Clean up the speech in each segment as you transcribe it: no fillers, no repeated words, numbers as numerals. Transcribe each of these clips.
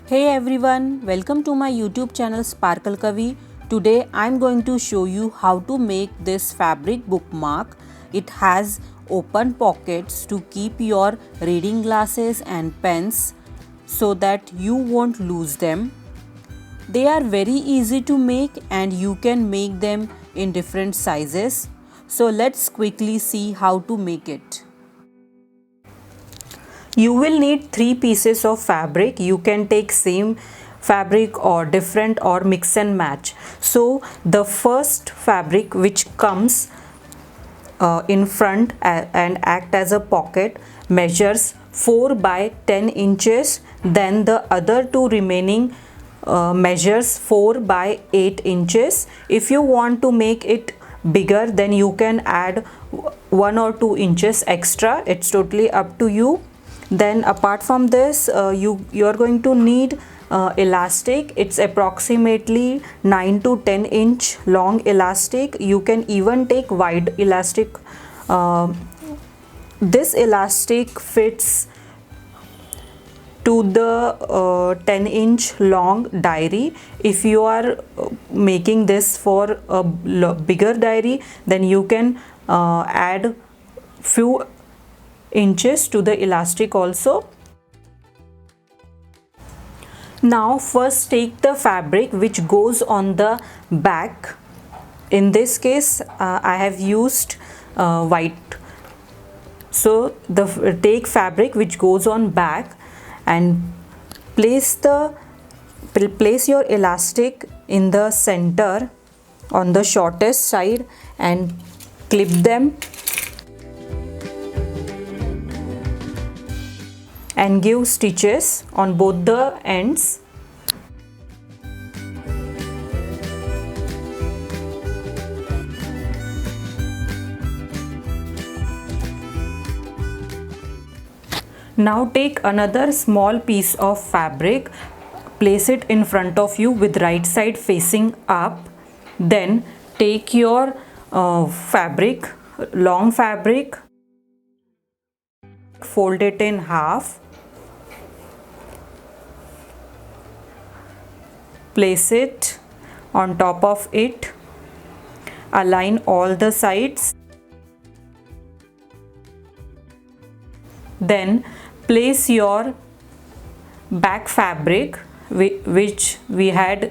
Hey everyone, welcome to my YouTube channel Sparkle Kavi. Today I'm going to show you how to make this fabric bookmark. It has open pockets to keep your reading glasses and pens so that you won't lose them. They are very easy to make and you can make them in different sizes. So let's quickly see how to make it. You will need 3 pieces of fabric. You can take same fabric or different or mix and match. So the first fabric which comes in front and act as a pocket measures 4 by 10 inches. Then the other two remaining measures 4 by 8 inches. If you want to make it bigger, then you can add 1 or 2 inches extra. It's totally up to you. Then apart from this, you're going to need elastic. It's approximately 9 to 10 inch long elastic. You can even take wide elastic. This elastic fits to the 10-inch long diary. If you are making this for a bigger diary, then you can add few inches to the elastic also. Now first take the fabric which goes on the back. In this case I have used white. So take fabric which goes on back and place your elastic in the center on the shortest side and clip them and give stitches on both the ends. Now take another small piece of fabric, place it in front of you with right side facing up. Then take your fabric, long fabric, fold it in half. Place it on top of it, align all the sides, then place your back fabric which we had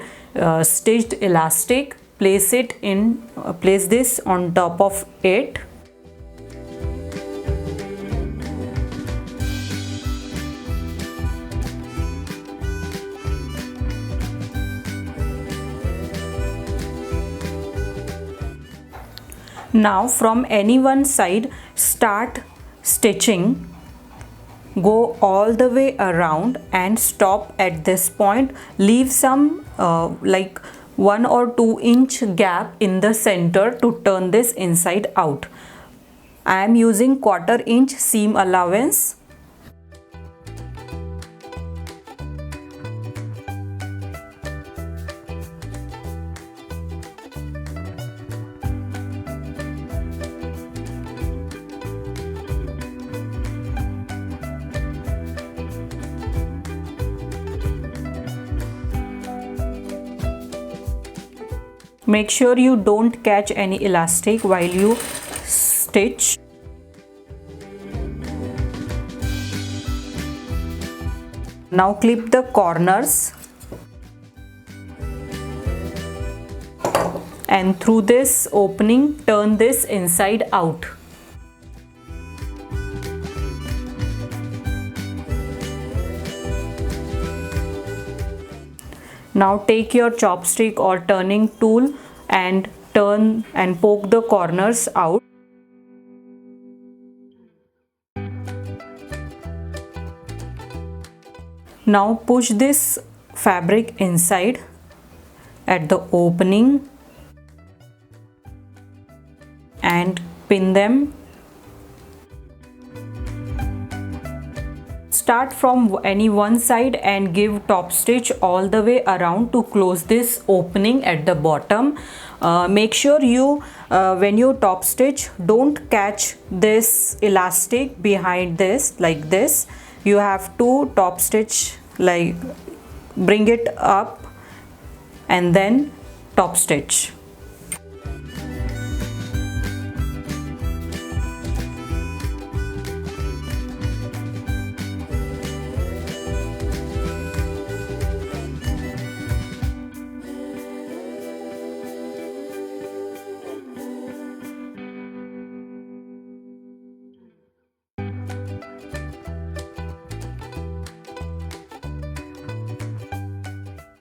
stitched elastic, place this on top of it. Now from any one side start stitching, go all the way around and stop at this point. Leave some like 1 or 2 inch gap in the center to turn this inside out. I am using 1/4 inch seam allowance. Make sure you don't catch any elastic while you stitch. Now clip the corners and through this opening turn this inside out. Now take your chopstick or turning tool and turn and poke the corners out. Now push this fabric inside at the opening and pin them. Start from any one side and give top stitch all the way around to close this opening at the bottom. Make sure you when you top stitch don't catch this elastic behind this like this. You have to top stitch like bring it up and then top stitch.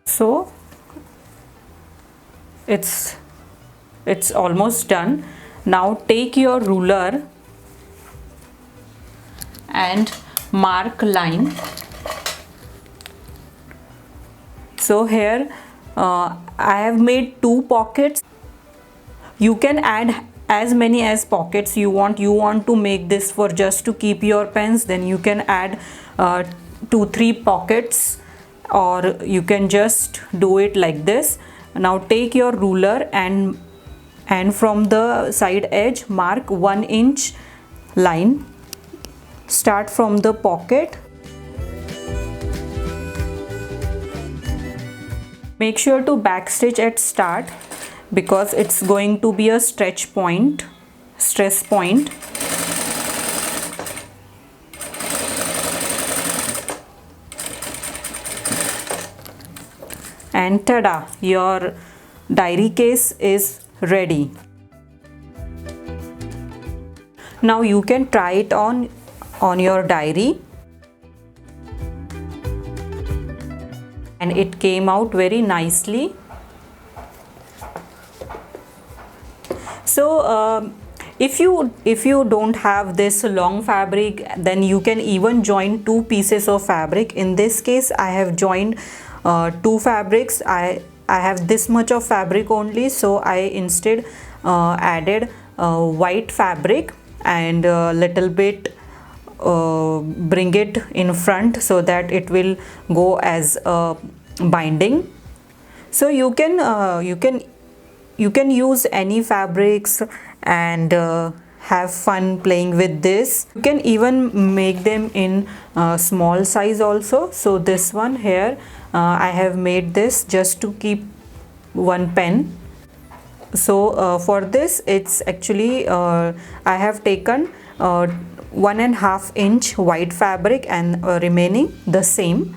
So it's almost done. Now take your ruler and mark line. So here I have made 2 pockets. You can add as many as pockets you want. You want to make this for just to keep your pens, then you can add 2-3 pockets, or you can just do it like this. Now take your ruler and from the side edge mark 1 inch line. Start from the pocket. Make sure to backstitch at start because it's going to be a stress point. And tada, your diary case is ready. Now you can try it on your diary, and it came out very nicely. So if you don't have this long fabric, then you can even join 2 pieces of fabric. In this case I have joined 2 fabrics. I have this much of fabric only, so I instead added white fabric and a little bit bring it in front so that it will go as a binding. So you can use any fabrics and have fun playing with this. You can even make them in small size also. So this one here I have made this just to keep 1 pen. So for this it's actually I have taken 1.5 inch white fabric and remaining the same.